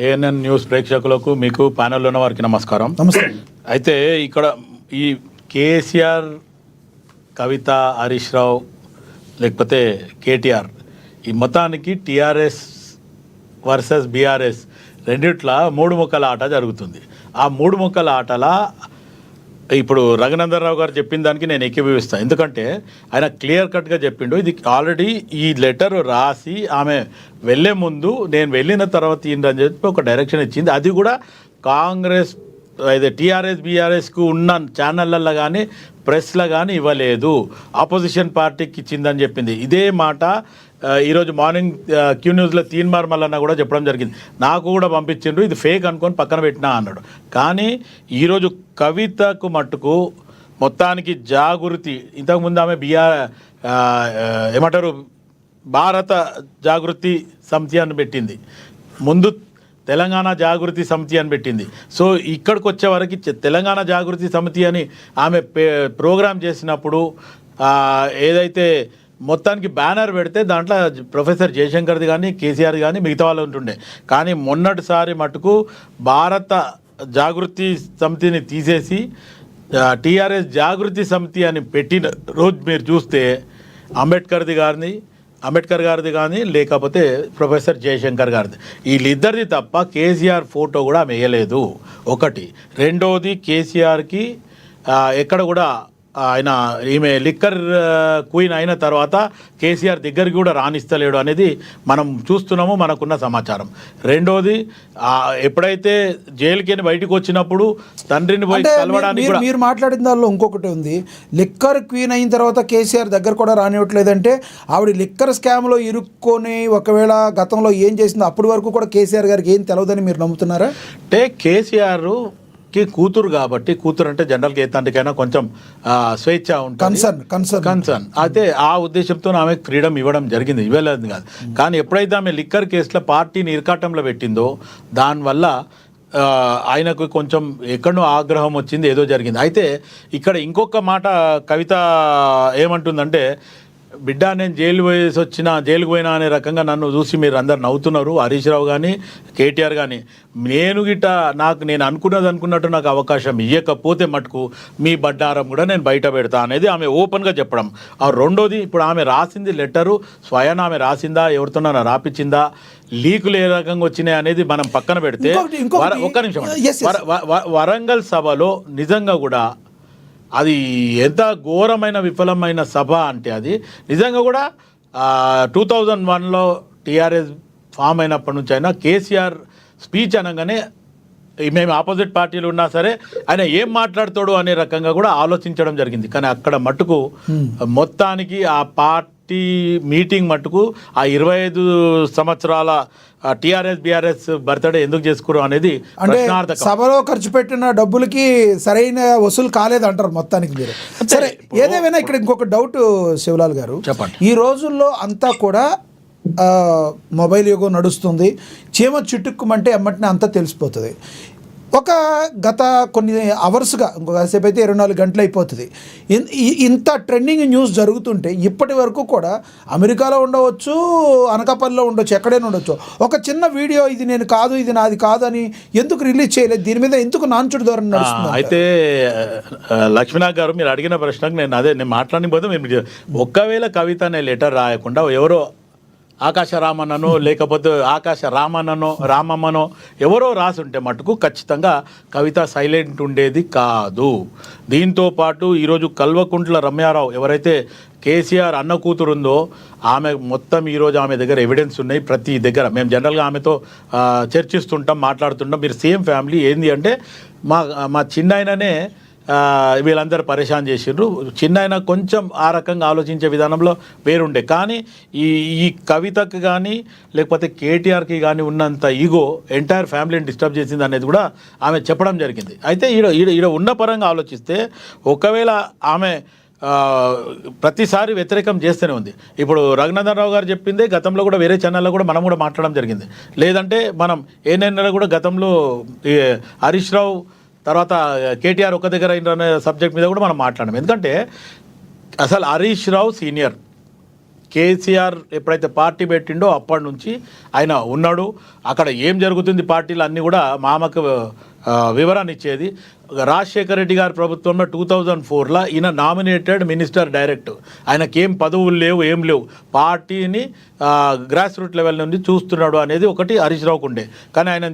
ANN news ప్రేక్షకులకు మీకు ప్యానెల్లో ఉన్న వారికి నమస్కారం. నమస్తే. అయితే ఇక్కడ ఈ కేసీఆర్, కవిత, హరీష్ రావు లేకపోతే కేటీఆర్ ఈ మొత్తానికి టీఆర్ఎస్ వర్సెస్ బీఆర్ఎస్ రెండిట్ల మూడు ముక్కల ఆట జరుగుతుంది. ఆ మూడు ముక్కల ఆటల ఇప్పుడు రఘునందన్ రావు గారు చెప్పిన దానికి నేను ఏకీభవిస్తాను. ఎందుకంటే ఆయన క్లియర్ కట్గా చెప్పిండు. ఇది ఆల్రెడీ ఈ లెటర్ రాసి ఆమె వెళ్ళే ముందు నేను వెళ్ళిన తర్వాత ఏంటని చెప్పి ఒక డైరెక్షన్ ఇచ్చింది. అది కూడా కాంగ్రెస్ అయితే టీఆర్ఎస్ బీఆర్ఎస్కు ఉన్న ఛానళ్ళల్లో కానీ ప్రెస్లో కానీ ఇవ్వలేదు, ఆపోజిషన్ పార్టీకి ఇచ్చిందని చెప్పింది. ఇదే మాట ఈరోజు మార్నింగ్ క్యూ న్యూస్లో తీన్మార్ మల్లన్న కూడా చెప్పడం జరిగింది. నాకు కూడా పంపించిండ్రు, ఇది ఫేక్ అనుకొని పక్కన పెట్టినా అన్నాడు. కానీ ఈరోజు కవితకు మట్టుకు మొత్తానికి జాగృతి, ఇంతకుముందు ఆమె ఏమంటారు భారత జాగృతి సమితి అని పెట్టింది, ముందు తెలంగాణ జాగృతి సమితి అని పెట్టింది. సో ఇక్కడికి వచ్చే వరకు తెలంగాణ జాగృతి సమితి అని ఆమె ప్రోగ్రాం చేసినప్పుడు ఏదైతే మొత్తానికి బ్యానర్ పెడితే దాంట్లో ప్రొఫెసర్ జయశంకర్ది కానీ కేసీఆర్ కానీ మిగతా వాళ్ళు ఉంటుండే. కానీ మొన్నటిసారి మటుకు భారత జాగృతి సమితిని తీసేసి టీఆర్ఎస్ జాగృతి సమితి అని పెట్టిన రోజు మీరు చూస్తే అంబేద్కర్ గారిది కానీ లేకపోతే ప్రొఫెసర్ జయశంకర్ గారిది, వీళ్ళిద్దరిది తప్ప కేసీఆర్ ఫోటో కూడా ఆమె వేయలేదు. ఒకటి. రెండవది, కేసీఆర్కి ఎక్కడ కూడా ఆయన ఈమె లిక్కర్ క్వీన్ అయిన తర్వాత కేసీఆర్ దగ్గరికి కూడా రాణిస్తలేడు అనేది మనం చూస్తున్నాము, మనకున్న సమాచారం. రెండోది, ఎప్పుడైతే జైలుకి బయటకు వచ్చినప్పుడు తండ్రిని పోయి కలవడానికి మీరు మాట్లాడిన దానిలో ఇంకొకటి ఉంది. లిక్కర్ క్వీన్ అయిన తర్వాత కేసీఆర్ దగ్గర కూడా రానివ్వట్లేదంటే ఆవిడ లిక్కర్ స్కామ్లో ఇరుక్కొని ఒకవేళ గతంలో ఏం చేసిందో అప్పటి వరకు కూడా కేసీఆర్ గారికి ఏం తెలియదని మీరు నమ్ముతున్నారా? అంటే కేసీఆర్ కూతురు కాబట్టి, కూతురు అంటే జనరల్గా ఏ తండ్రికైనా కొంచెం స్వేచ్ఛ ఉంటుంది, కన్సర్న్. అయితే ఆ ఉద్దేశంతో ఆమె ఫ్రీడమ్ ఇవ్వడం జరిగింది, ఇవ్వలేదు కాదు. కానీ ఎప్పుడైతే ఆమె లిక్కర్ కేసులో పార్టీని ఇరకాటంలో పెట్టిందో దానివల్ల ఆయనకు కొంచెం ఎక్కడో ఆగ్రహం వచ్చింది, ఏదో జరిగింది. అయితే ఇక్కడ ఇంకొక మాట కవిత ఏమంటుందంటే, బిడ్డ నేను జైలుకు పోయినా అనే రకంగా నన్ను చూసి మీరు అందరు నవ్వుతున్నారు, హరీష్ రావు కానీ కేటీఆర్ కానీ. నేను అనుకున్నట్టు నాకు అవకాశం ఇవ్వకపోతే మటుకు మీ బడ్డారం కూడా నేను బయట పెడతా అనేది ఆమె ఓపెన్గా చెప్పడం. ఆ రెండోది, ఇప్పుడు ఆమె రాసింది లెటరు స్వయం ఆమె రాసిందా, ఎవరితోనైనా రాపించిందా, లీకులు ఏ రకంగా వచ్చినాయి అనేది మనం పక్కన పెడితే, ఒక్క నిమిషం, వరంగల్ సభలో నిజంగా కూడా అది ఎంత ఘోరమైన విఫలమైన సభ అంటే, అది నిజంగా కూడా 2001లో టీఆర్ఎస్ ఫామ్ అయినప్పటి నుంచి అయినా కేసీఆర్ స్పీచ్ అనగానే మేము ఆపోజిట్ పార్టీలు ఉన్నా సరే ఆయన ఏం మాట్లాడతాడు అనే రకంగా కూడా ఆలోచించడం జరిగింది. కానీ అక్కడ మట్టుకు మొత్తానికి ఆ పార్టీ మీటింగ్ మట్టుకు ఆ 25 సంవత్సరాల టీఆర్ఎస్ బీఆర్ఎస్ బర్త్డే ఎందుకు చేసుకోరు అనేది అంటే సభలో ఖర్చు పెట్టిన డబ్బులకి సరైన వసూలు కాలేదంటారు మొత్తానికి మీరు. సరే, ఏదేమైనా ఇక్కడ ఇంకొక డౌట్ శివలాల్ గారు, చెప్పండి. ఈ రోజుల్లో అంతా కూడా మొబైల్ యుగం నడుస్తుంది, చీమ చిట్టుక్కుమంటే ఎమ్మటినే అంతా తెలిసిపోతుంది. ఒక గత కొన్ని అవర్స్గా, ఇంకొకసేపు అయితే 24 గంటలు అయిపోతుంది, ఇంత ట్రెండింగ్ న్యూస్ జరుగుతుంటే ఇప్పటి వరకు కూడా అమెరికాలో ఉండవచ్చు, అనకాపల్లిలో ఉండొచ్చు, ఎక్కడైనా ఉండొచ్చు, ఒక చిన్న వీడియో ఇది నేను కాదు, ఇది నాది కాదు అని ఎందుకు రిలీజ్ చేయలేదు? దీని మీద ఎందుకు నాన్చుడు ధోరణి నడుస్తుంది? అయితే లక్ష్మీనాథ్ గారు మీరు అడిగిన ప్రశ్నకు నేను మాట్లాడిపోతే, మేము ఒక్కవేళ కవిత అనే లెటర్ రాయకుండా ఎవరో ఆకాశ రామన్ననో లేకపోతే ఆకాశ రామమ్మనో ఎవరో రాసుంటే మటుకు ఖచ్చితంగా కవిత సైలెంట్ ఉండేది కాదు. దీంతో పాటు ఈరోజు కల్వకుంట్ల రమ్యారావు ఎవరైతే కేసీఆర్ అన్న కూతురు ఉందో ఆమె మొత్తం ఈరోజు ఆమె దగ్గర ఎవిడెన్స్ ఉన్నాయి. ప్రతి దగ్గర మేము జనరల్గా ఆమెతో చర్చిస్తుంటాం, మాట్లాడుతుంటాం. మీరు సేమ్ ఫ్యామిలీ ఏంది అంటే, మా చిన్నాయననే వీళ్ళందరూ పరేషాన్ చేసిండ్రు. చిన్నాయన కొంచెం ఆ రకంగా ఆలోచించే విధానంలో వేరుండే. కానీ ఈ కవితకు కానీ లేకపోతే కేటీఆర్కి కానీ ఉన్నంత ఈగో ఎంటైర్ ఫ్యామిలీని డిస్టర్బ్ చేసింది అనేది కూడా ఆమె చెప్పడం జరిగింది. అయితే ఈడ ఉన్న పరంగా ఆలోచిస్తే ఒకవేళ ఆమె ప్రతిసారి వ్యతిరేకం చేస్తూనే ఉంది. ఇప్పుడు రఘునందన్ రావు గారు చెప్పిందే గతంలో కూడా వేరే ఛానల్లో కూడా మనం కూడా మాట్లాడడం జరిగింది. లేదంటే మనం ఏనైనా కూడా గతంలో హరీష్ రావు తర్వాత కేటీఆర్ ఒక దగ్గర అయిన సబ్జెక్ట్ మీద కూడా మనం మాట్లాడాం. ఎందుకంటే అసలు హరీష్ రావు సీనియర్, కేసీఆర్ ఎప్పుడైతే పార్టీ పెట్టిండో అప్పటి నుంచి ఆయన ఉన్నాడు. అక్కడ ఏం జరుగుతుంది పార్టీలు అన్నీ కూడా మామకు వివరణ ఇచ్చేది. రాజశేఖర రెడ్డి గారి ప్రభుత్వంలో 2004లో ఈయన నామినేటెడ్ మినిస్టర్ డైరెక్ట్. ఆయనకేం పదవులు లేవు, ఏం లేవు. పార్టీని గ్రాస్ రూట్ లెవెల్ నుండి చూస్తున్నాడు అనేది ఒకటి హరీష్ రావుకు ఉండే. కానీ ఆయన